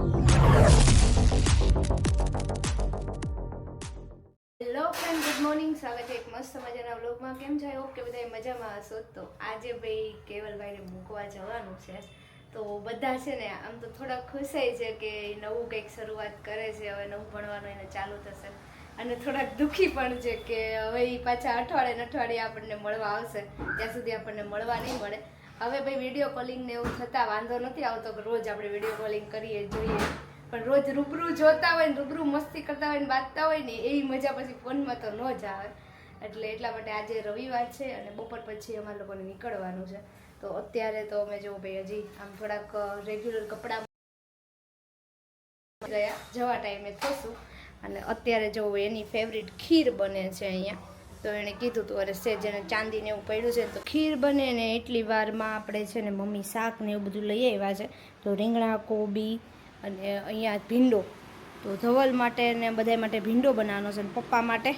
Hello friend, good morning. સ્વાગત છે એક મસ્ત મજાના વ્લોગમાં. કેમ છે? ઓકે, બધા મજામાં હશો. તો આજે ભાઈ કેવલભાઈને મૂકવા જવાનું છે. તો બધા છે ને આમ તો થોડા ખુશાઈ છે કે નવું કંઈક શરૂઆત કરે છે, હવે નવું ભણવાનું એને ચાલુ થશે, અને થોડાક દુઃખી પણ છે કે હવે એ પાછા અઠવાડિયે આપણને મળવા આવશે, ત્યાં સુધી આપણને મળવા નહીં મળે. હવે ભાઈ વિડીયો કોલિંગ ને એવું થતાં વાંધો નથી આવતો કે રોજ આપણે વિડીયો કોલિંગ કરીએ જોઈએ, પણ રોજ રૂબરૂ જોતા હોય ને રૂબરૂ મસ્તી કરતા હોય ને બાંધતા હોય ને એવી મજા પછી ફોનમાં તો ન જ આવે. એટલે એટલા માટે આજે રવિવાર છે અને બપોર પછી અમારા લોકોને નીકળવાનું છે. તો અત્યારે તો અમે જો ભાઈ હજી આમ થોડાક રેગ્યુલર કપડાં ગયા જવા ટાઈમે થશું, અને અત્યારે જો એની ફેવરિટ ખીર બને છે અહીંયા. તો એણે કીધું હતું અરે છે જેને ચાંદીને એવું પડ્યું છે તો ખીર બને ને એટલી વારમાં આપણે છે ને મમ્મી શાક ને એવું બધું લઈ આવ્યા છે. તો રીંગણા, કોબી અને અહીંયા ભીંડો, તો ધવલ માટે ને બધા માટે ભીંડો બનાવવાનો છે, અને પપ્પા માટે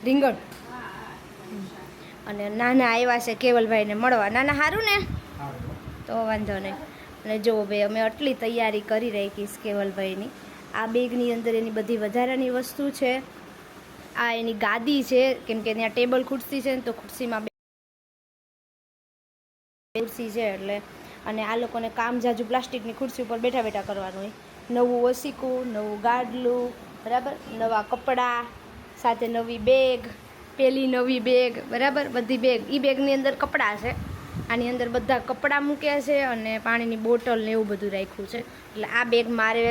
રીંગણ. અને નાના આવ્યા છે કેવલભાઈને મળવા. નાના સારું ને? તો વાંધો નહીં. અને જો ભાઈ અમે આટલી તૈયારી કરી રાખીશ કેવલભાઈની. આ બેગની અંદર એની બધી વધારાની વસ્તુ છે. આ એની ગાદી છે, કેમ કે ત્યાં ટેબલ ખુરશી છે ને, તો ખુરશીમાં ખુરશી છે એટલે. અને આ લોકોને કામ જાજુ પ્લાસ્ટિકની ખુરશી ઉપર બેઠા બેઠા કરવાનું હોય. નવું ઓસીકું, નવું ગાડલું, બરાબર, નવા કપડાં, સાથે નવી બેગ, પેલી નવી બેગ, બરાબર, બધી બેગ. એ બેગની અંદર કપડાં છે, આની અંદર બધા કપડાં મૂક્યા છે, અને પાણીની બોટલ ને એવું બધું રાખ્યું છે. એટલે આ બેગ મારે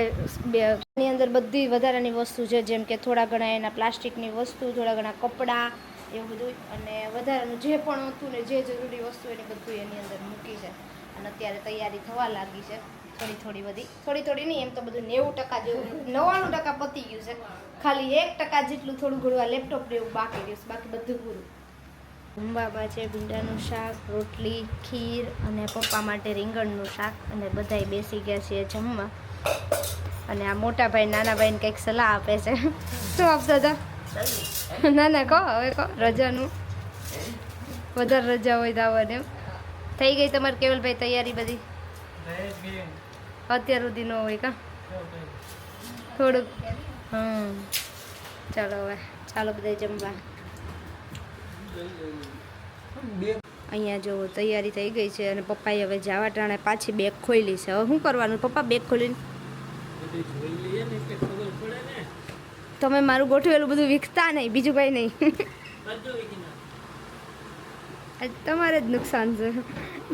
બેગની અંદર બધી વધારાની વસ્તુ છે, જેમ કે થોડા ઘણા એના પ્લાસ્ટિકની વસ્તુ, થોડા ઘણા કપડાં, એવું બધું, અને વધારાનું જે પણ હતું ને જે જરૂરી વસ્તુ એની બધું એની અંદર મૂકી છે. અને અત્યારે તૈયારી થવા લાગી છે થોડી બધી, થોડી નહીં, એમ તો બધું 90% જેવું, 99% પતી ગયું છે. ખાલી 1% જેટલું થોડું ઘણું આ લેપટોપ ને એવું બાકી રહ્યું છે, બાકી બધું પૂરું. જમવામાં છે ભીંડાનું શાક, રોટલી, ખીર, અને પપ્પા માટે રીંગણનું શાક. અને બધાય બેસી ગયા છીએ જમવા. અને આ મોટા ભાઈ નાના ભાઈને કંઈક સલાહ આપે છે. શું આપતા હતા? ના કહો, હવે કહો. રજાનું વધારે રજા હોય તો આવવાની એમ. થઈ ગઈ તમારે કેવલભાઈ તૈયારી બધી? અત્યાર સુધી ન હોય કા? થોડુંક. ચાલો હવે ચાલો બધા જમવા. અહીંયા જો તૈયારી થઈ ગઈ છે, અને પપ્પાએ હવે જવા ટાણે પાછી બેગ ખોલી છે. હવે શું કરવાનું પપ્પા બેગ ખોલીને? તમે મારું ગોઠવેલું બધું વિકતા નહીં, બીજું કંઈ નહીં. તમારે જ નુકસાન છે.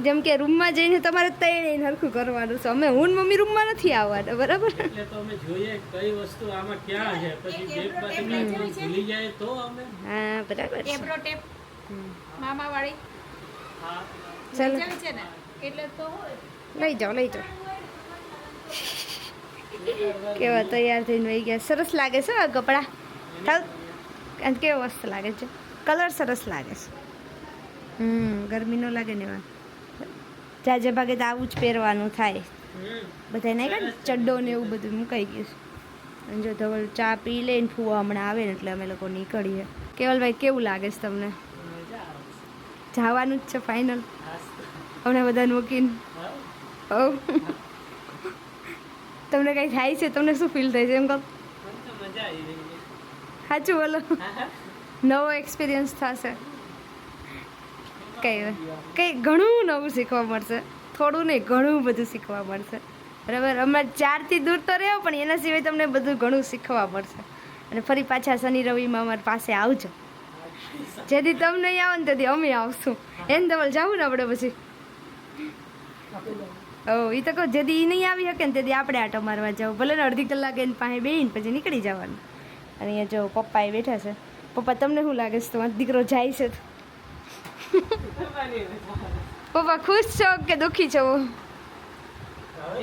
જેમ કે રૂમમાં જઈને તમારે તૈયારી સરખું કરવાનું છે. અમે હું મમ્મી રૂમમાં નથી આવવાના, બરાબર? એટલે તો અમે જોઈએ કઈ વસ્તુ આમાં ક્યાં છે, પછી બેગમાંથી કાઢી ભૂલી જાય તો અમે. હા, બરાબર. ટેપરો ટેપ મામા વાળી. હા, ચાલો છે ને, એટલે તો લઈ જાઓ. કેવા તૈયાર થઈને વહી ગયા. સરસ લાગે છે આ કપડાં. ચાલ, કેવો મસ્ત લાગે છે. કલર સરસ લાગે છે. ગરમી ન લાગે ને એમાં. જાજે ભાગે તો આવું જ પહેરવાનું થાય. બધા નહીં કાંઈ ચડ્ડો ને એવું બધું મુકાઈ ગયું છે. અને જો ધવલ ચા પી લઈને ફૂવા હમણાં આવે ને એટલે અમે લોકો નીકળીએ. કેવલભાઈ કેવું લાગે છે તમને? જવાનું જ છે ફાઇનલ અમને બધાને મૂકીને? તમને કંઈ થાય છે? તમને શું ફીલ થાય છે એમ કહો? સાચું બોલો, નવો એક્સપિરિયન્સ થશે. કંઈ ઘણું નવું શીખવા મળશે. થોડું નહીં, ઘણું બધું શીખવા મળશે, બરાબર. અમે 4 થી દૂર તો રહ્યો, પણ એના સિવાય તમને બધું ઘણું શીખવા મળશે. અને ફરી પાછા શનિ રવિમાં અમારી પાસે આવજો. જેથી તમે નહીં આવો ને તેથી અમે આવશું. એને ધવલ જાવું ને આપણે પછી? એ તો કહો, જેથી એ નહીં આવી શકે ને તેથી આપણે આટો મારવા જાવ. ભલે ને અડધી કલાક એને પાસે બેહીને પછી નીકળી જવાનું. અને અહીંયા જો પપ્પા એ બેઠા છે. પપ્પા તમને શું લાગે છે તમારો દીકરો જાય છે? પપ્પા ખુશ છો કે દુઃખી છો?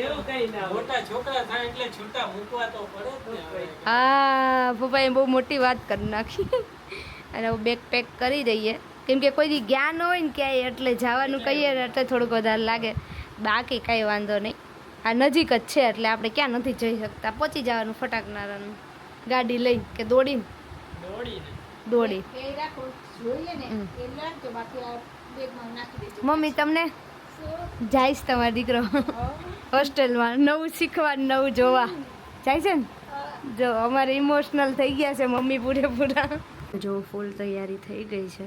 એવું કઈ ના, મોટા છોકરા થાય એટલે છૂટા મૂકવા તો પડે જ ને. હા, પપ્પાએ બહુ મોટી વાત કરી નાખી. અને હું બેગ પેક કરી દઈએ, કેમ કે કોઈ દી ગયા ન હોય ને ક્યાંય, એટલે જવાનું કહીએ ને એટલે થોડુંક વધારે લાગે. બાકી કાંઈ વાંધો નહીં, આ નજીક જ છે એટલે આપણે ક્યાં નથી જઈ શકતા. પહોંચી જવાનું ફટાકનારાનું ગાડી લઈ કે દોડી. રાખો જોઈએ ને એટલે રાખજો, બાકી આ બેગમાં નાખી દેજો. મમ્મી તમને જઈશ તમારો દીકરો હોસ્ટેલમાં નવું શીખવા નવું જોવા જાય છે ને. જો અમારે ઇમોશનલ થઈ ગયા છે મમ્મી પૂરેપૂરા. જો ફૂલ તૈયારી થઈ ગઈ છે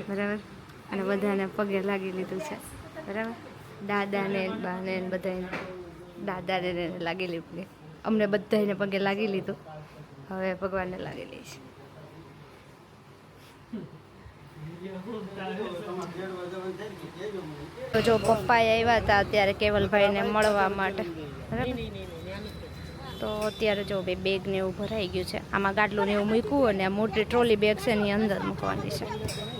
બરાબર, અને બધાને પગે લાગી લીધું છે બરાબર. દાદાને બાને બધાને, દાદાને લાગી લીધું, અમને બધાને પગે લાગી લીધું. હવે ભગવાનને લાગી લઈશ. તો જો પપ્પાએ આવ્યા હતા અત્યારે કેવલભાઈને મળવા માટે બરાબર. તો અત્યારે જો બે બેગ ને એવું ભરાઈ ગયું છે. આમાં ગાડલું ને એવું મૂક્યું અને આ મોટી ટ્રોલી બેગ છે એની અંદર મૂકવાની છે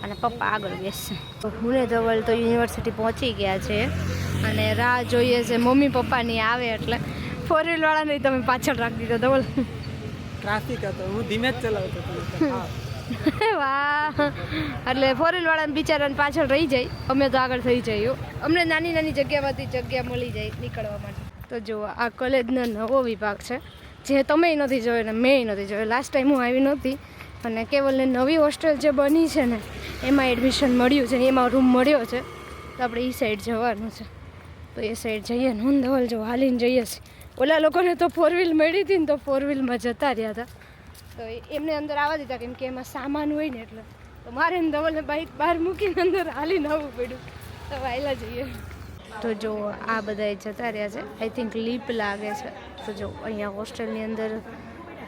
અને પપ્પા આગળ બેસશે. તો હું ને ધવલ તો યુનિવર્સિટી પહોંચી ગયા છે અને રાહ જોઈએ છે મમ્મી પપ્પાની આવે એટલે. ફોર વ્હીલવાળા નહીં તમે પાછળ રાખી દીધો ધવલ. ટ્રાફિક હતો, હું ધીમે જ ચલાવતો હતો. વાહ, એટલે ફોર વ્હીલવાળાને બિચારાને પાછળ રહી જાય, અમે તો આગળ થઈ જઈએ. અમને નાની નાની જગ્યામાંથી જગ્યા મળી જાય નીકળવા માટે. તો જુઓ આ કોલેજનો નવો વિભાગ છે જે તમે નથી જોયો ને મેં નથી જોયો. લાસ્ટ ટાઈમ હું આવી નહોતી અને કેવલને નવી હોસ્ટેલ જે બની છે ને એમાં એડમિશન મળ્યું છે, એમાં રૂમ મળ્યો છે. તો આપણે એ સાઈડ જવાનું છે. તો એ સાઈડ જઈએ ને હું ધવલ જો હાલીને જઈએ છીએ. ઓલા લોકોને તો ફોર વ્હીલ મળી હતી ને તો ફોર વ્હીલમાં જતા રહ્યા હતા. તો એમને અંદર આવવા દીધા કેમ કે એમાં સામાન હોય ને એટલે. તો મારે ને ધવલને બાઇક બહાર મૂકીને અંદર હાલીને આવવું પડ્યું. તો વાયલા જઈએ. તો જો આ બધા જતા રહ્યા છે. આઈ થિંક લીપ લાગે છે. તો જો અહીંયા હોસ્ટેલની અંદર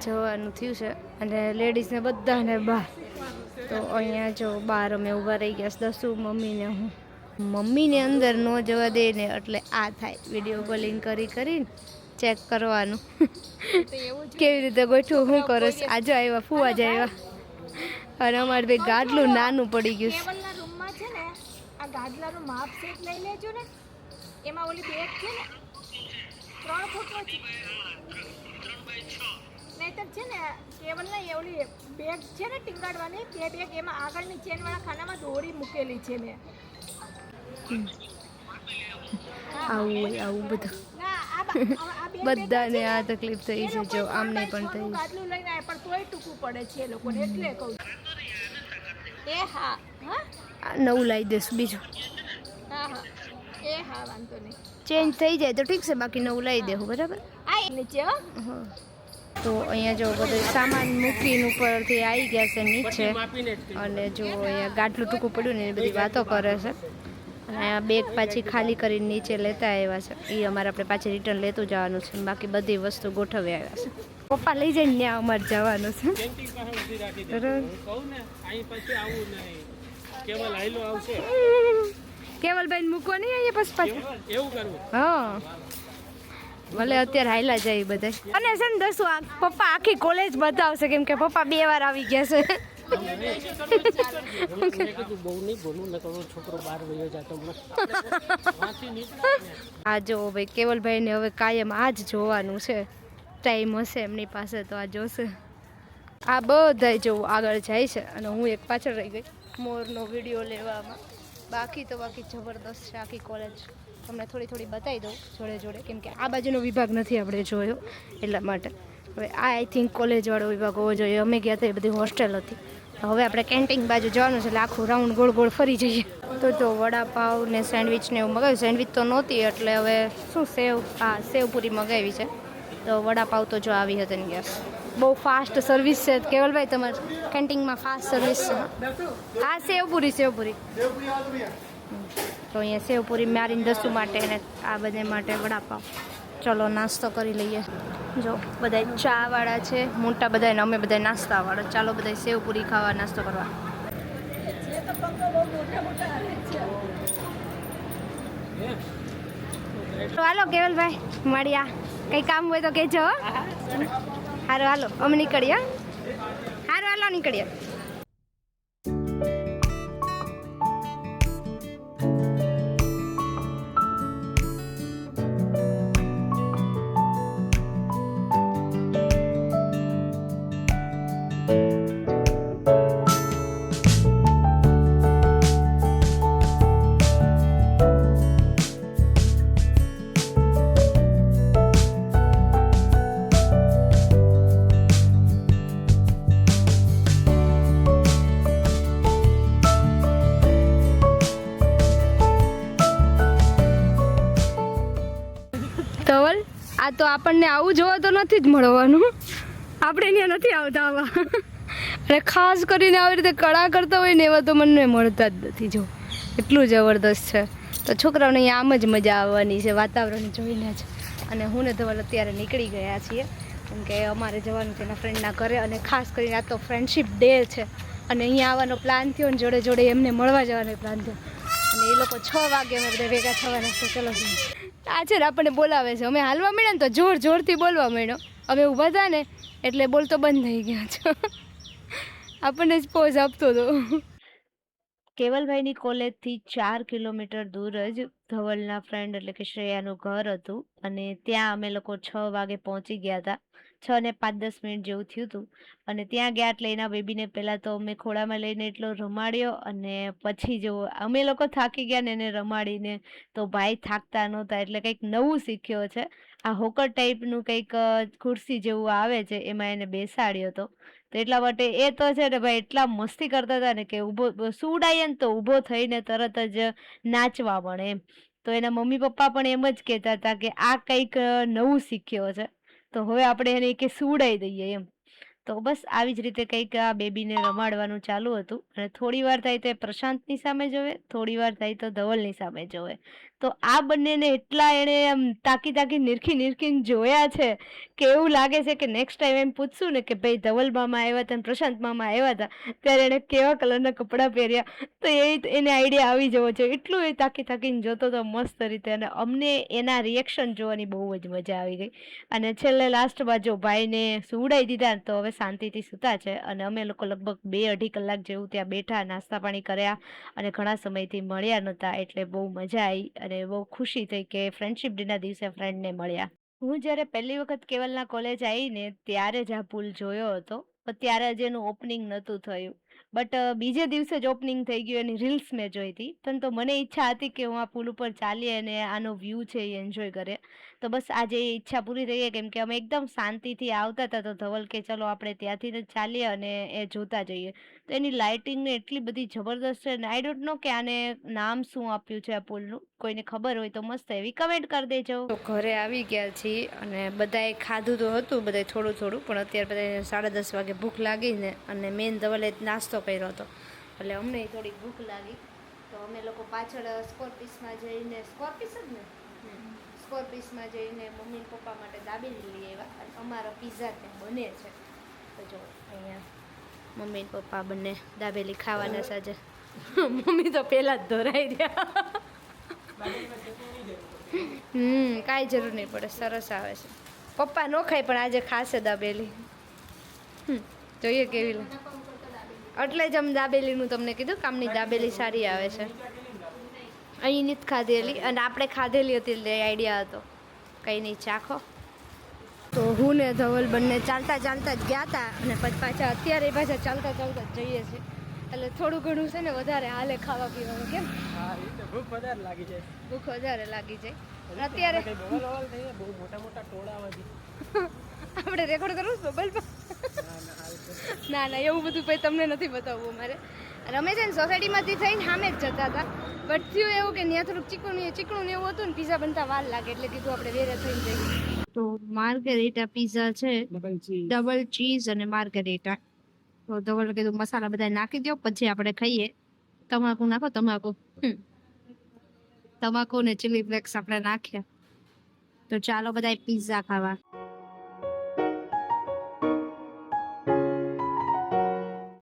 જવાનું થયું છે અને લેડીઝને બધાને બહાર. તો અહીંયા જો બહાર અમે ઊભા રહી ગયા છે દસુ, મમ્મીને હું. મમ્મીને અંદર ન જવા દે ને એટલે આ થાય વિડીયો કોલિંગ કરીને ચેક કરવાનું કેવી રીતે ગોઠવું, શું કરો. આજે આવ્યા ફુવા જ આવ્યા અને અમારે ભાઈ ગાડલું નાનું પડી ગયું છે. કેવલના રૂમમાં છે ને આ ગાદલાનું માપ સેટ લઈ લેજો ને. એમાં ઓલી બેગ છે ને 3 ફૂટનો છે. નહીતર છે ને કેવલના એ ઓલી બેગ છે ને ટીંગાડવાની, બે બેગ એમાં આગળની ચેનવાળા ખાનામાં દોરી મૂકેલી છે મેં. આવું હોય આવું બધું ના આ બે બધાને આ તકલીફ થઈ છે. જો આમને પણ થઈ. ગાદલું લઈને આવે પણ તોય ટૂંકું પડે છે એ લોકોને, એટલે કહું છું. એ હા હા નવું લાવી દઈશું બીજું. હા હા એ હા વાંધો નહીં. ચેન્જ થઈ જાય તો ઠીક છે, બાકી નવું લાવી દેવું બરાબર. આ નીચે હો. હા. તો અહીંયા જો બધું સામાન મૂકીને ઉપરથી આવી ગયા છે નીચે અને જો અહીંયા ગાંઠલું ટૂંકું પડ્યું ને એ બધી વાતો કરે છે. અને આ બેગ પાછી ખાલી કરીને નીચે લેતા આવ્યા છે. એ અમારે આપણે પાછી રિટર્ન લેતું જવાનું છે. બાકી બધી વસ્તુ ગોઠવી આવ્યા છે. પપ્પા લઈ જઈને ત્યાં અમારે જવાનું છે કેવલભાઈ મૂકો નહીં અહીંયા પછી પાછું એવું કરવું. હા ભલે અત્યારે હાયલા જાય બધા. અને છે ને દસું આ પપ્પા આખી કોલેજ બતાવશે કેમ કે પપ્પા 2 વાર આવી ગયા છે. આ જો ભાઈ કેવલભાઈને હવે કાયમ આ જ જોવાનું છે. ટાઈમ હશે એમની પાસે તો આ જોશે. આ બધા જો આગળ જાય છે અને હું એક પાછળ રહી ગઈ મોરનો વિડીયો લેવામાં. બાકી જબરદસ્ત છે આખી કોલેજ. તમને થોડી થોડી બતાવી દઉં જોડે જોડે કેમ કે આ બાજુનો વિભાગ નથી આપણે જોયો એટલા માટે. હવે આ આઈ થિંક કોલેજવાળો વિભાગ હોવો જોઈએ. અમે ગયા હતા એ બધી હોસ્ટેલ હતી. હવે આપણે કેન્ટીન બાજુ જવાનું છે એટલે આખું રાઉન્ડ ગોળ ગોળ ફરી જઈએ. તો જો વડાપાવ ને સેન્ડવિચ ને એવું મગાવ્યું. સેન્ડવિચ તો નહોતી એટલે હવે શું સેવપુરી મગાવી છે. તો વડાપાવ તો જો આવી હતી ને ગેસ. બહુ ફાસ્ટ સર્વિસ છે કેવલભાઈ તમારે કેન્ટીનમાં ફાસ્ટ સર્વિસ છે. હા સેવપુરી તો અહીંયા સેવપુરી મારીને દસું માટે ને આ બધે માટે વડાપાવ. ચલો નાસ્તો કરી લઈએ. જો બધા ચાવાળા છે મોટા બધા ને અમે બધા નાસ્તાવાળા. ચાલો બધા સેવપુરી ખાવા નાસ્તો કરવા. હાલો કેવલભાઈ મળ્યા. કંઈ કામ હોય તો કહેજો. હારું હાલો અમે નીકળીએ. હારું હાલો નીકળીએ. આ તો આપણને આવું જોવા તો નથી જ મળવાનું, આપણે ત્યાં નથી આવતા આવા, અને ખાસ કરીને આવી રીતે કળા કરતા હોય ને એવા તો મને મળતા જ નથી. જો એટલું જબરદસ્ત છે. તો છોકરાઓને અહીંયા આમ જ મજા આવવાની છે વાતાવરણ જોઈને જ. અને હું ને ધવલ અત્યારે નીકળી ગયા છીએ કેમ કે અમારે જવાનું છે એના ફ્રેન્ડના ઘરે, અને ખાસ કરીને આ તો ફ્રેન્ડશિપ ડે છે અને અહીંયા આવવાનો પ્લાન થયો ને જોડે જોડે એમને મળવા જવાનો પ્લાન થયો, અને એ લોકો 6 વાગે અમે બધા ભેગા થવાના છે. ચલો આ છે ને આપણને બોલાવે છે, અમે હાલવા મળ્યા ને તો જોર જોરથી બોલવા માંડ્યો, અમે ઊભા હતા ને એટલે બોલતો બંધ થઈ ગયો છે, આપણને જ પોઝ આપતો હતો. કેવલભાઈની કોલેજથી 4 કિલોમીટર દૂર જ ધવલના ફ્રેન્ડ એટલે કે શ્રેયાનું ઘર હતું, અને ત્યાં અમે લોકો 6 વાગે પહોંચી ગયા હતા. 6 ને 5-10 મિનિટ જેવું થયું હતું, અને ત્યાં ગયા એટલે એના બેબીને પહેલાં તો અમે ખોળામાં લઈને એટલો રમાડ્યો, અને પછી જો અમે લોકો થાકી ગયા ને એને રમાડીને, તો ભાઈ થાકતા નહોતા, એટલે કંઈક નવું શીખ્યો છે. આ હોકર ટાઈપનું કંઈક ખુરશી જેવું આવે છે, એમાં એને બેસાડ્યો હતો. તો એટલા માટે એ તો છે ને ભાઈ એટલા મસ્તી કરતા હતા ને કે ઊભો સુવડાવીએ ને તો ઊભો થઈને તરત જ નાચવા મળે એમ. તો એના મમ્મી પપ્પા પણ એમ જ કહેતા હતા કે આ કંઈક નવું શીખ્યો છે, તો હવે આપણે એને કે સુવડાવી દઈએ એમ. તો બસ આવી જ રીતે કંઈક આ બેબીને રમાડવાનું ચાલુ હતું, અને થોડી વાર થાય તો પ્રશાંતની સામે જોવે, થોડી વાર થાય તો ધવલની સામે જોવે. તો આ બંનેને એટલા એણે આમ તાકી નિરખીને જોયા છે કે એવું લાગે છે કે નેક્સ્ટ ટાઈમ એમ પૂછશું ને કે ભાઈ ધવલ મામા આવ્યા હતા ને પ્રશાંત મામા આવ્યા હતા ત્યારે એણે કેવા કલરના કપડાં પહેર્યા, તો એને આઈડિયા આવી જવો છે. એટલું એ તાકીને જોતો હતો મસ્ત રીતે, અને અમને એના રિએક્શન જોવાની બહુ જ મજા આવી ગઈ. અને છેલ્લે લાસ્ટમાં જો ભાઈને સુવડાવી દીધા ને તો હવે શાંતિથી સૂતા છે, અને અમે લોકો લગભગ 2-2.5 કલાક જેવું ત્યાં બેઠા, નાસ્તા પાણી કર્યા, અને ઘણા સમયથી મળ્યા નહોતા, એટલે બહુ મજા આવી અને બહુ ખુશી થઈ કે ફ્રેન્ડશિપ ડેના દિવસે ફ્રેન્ડને મળ્યા. હું જ્યારે પહેલી વખત કેવલના કોલેજ આવીને ત્યારે જ આ પુલ જોયો હતો, પણ ત્યારે જ એનું ઓપનિંગ નહોતું થયું, બટ બીજે દિવસે જ ઓપનિંગ થઈ ગયું. એની રીલ્સ મેં જોઈ હતી, તો મને ઈચ્છા હતી કે હું આ પુલ ઉપર ચાલીએ અને આનો વ્યૂ છે એ એન્જોય કરીએ. તો બસ આજે એ ઈચ્છા પૂરી થઈ ગઈ, કેમ કે અમે એકદમ શાંતિથી આવતા હતા, તો ધવલ કે ચલો આપણે ત્યાંથી જ ચાલીએ અને એ જોતા જઈએ. તો એની લાઇટિંગને એટલી બધી જબરદસ્ત છે ને, આઈ ડોન્ટ નો કે આને નામ શું આપ્યું છે આ પુલનું, કોઈને ખબર હોય તો મસ્ત એવી કમેન્ટ કરી દેજો. તો ઘરે આવી ગયા છીએ, અને બધાએ ખાધું તો હતું બધાએ થોડું, પણ અત્યારે બધાને 10:30 વાગે ભૂખ લાગીને, અને મેન ધવલે નાસ્તો કર્યો હતો એટલે અમને થોડીક ભૂખ લાગી. તો અમે લોકો પાછળ સ્કોર્પિસમાં જઈને, સ્કોર્પિસ જ ને, સ્કોર્પિસમાં જઈને મમ્મી પપ્પા માટે દાબેલી લઈ આવ્યા, અને અમારો પિઝા ત્યાં બને છે. તો જો અહીંયા મમ્મી પપ્પા બંને દાબેલી ખાવાના સાજે. મમ્મી તો પહેલાં જ ધરાઈ રહ્યા. કાંઈ જરૂર નહીં પડે, સરસ આવે છે. પપ્પા ન ખાય પણ આજે ખાશે દાબેલી, જોઈએ કેવી લાગે. એટલે જ આમ દાબેલીનું તમને કીધું કામની દાબેલી સારી આવે છે. અહીંની જ ખાધેલી, અને આપણે ખાધેલી હતી એટલે આઈડિયા હતો. કંઈ નહીં, ચાખો. તો હું ને ધવલ બંને ચાલતા જ ગયા હતા, અને પછી પાછા અત્યારે પાછા ચાલતા જ જઈએ છીએ, એટલે થોડું ઘણું છે ને વધારે હાલે ખાવા પીવાનું. કેમ ભૂખ વધારે લાગી જાય, ભૂખ વધારે લાગી જાય. અત્યારે બહુ મોટા ટોળામાંથી આપણે રેકોર્ડ કરવું છે મોબાઈલ પર? ના એવું બધું ભાઈ તમને નથી બતાવવું મારે. અમે છે ને સોસાયટીમાંથી થઈને સામે જ જતા હતા, બટ થયું એવું કે ત્યાં થોડુંક ચીકણું ને એવું હતું ને, પીઝા બનતા વાર લાગે એટલે કીધું આપણે વેરે થઈને જઈએ. તો માર્ગરેટા પીઝા છે, ડબલ ચીઝ અને માર્ગરેટા. તો ધવલ કીધું મસાલા બધા નાખી દો પછી આપણે ખાઈએ. તમાકુ નાખો, તમાકુ ને ચીલી ફ્લેક્સ આપણે નાખ્યા. તો ચાલો બધા પીઝા ખાવા.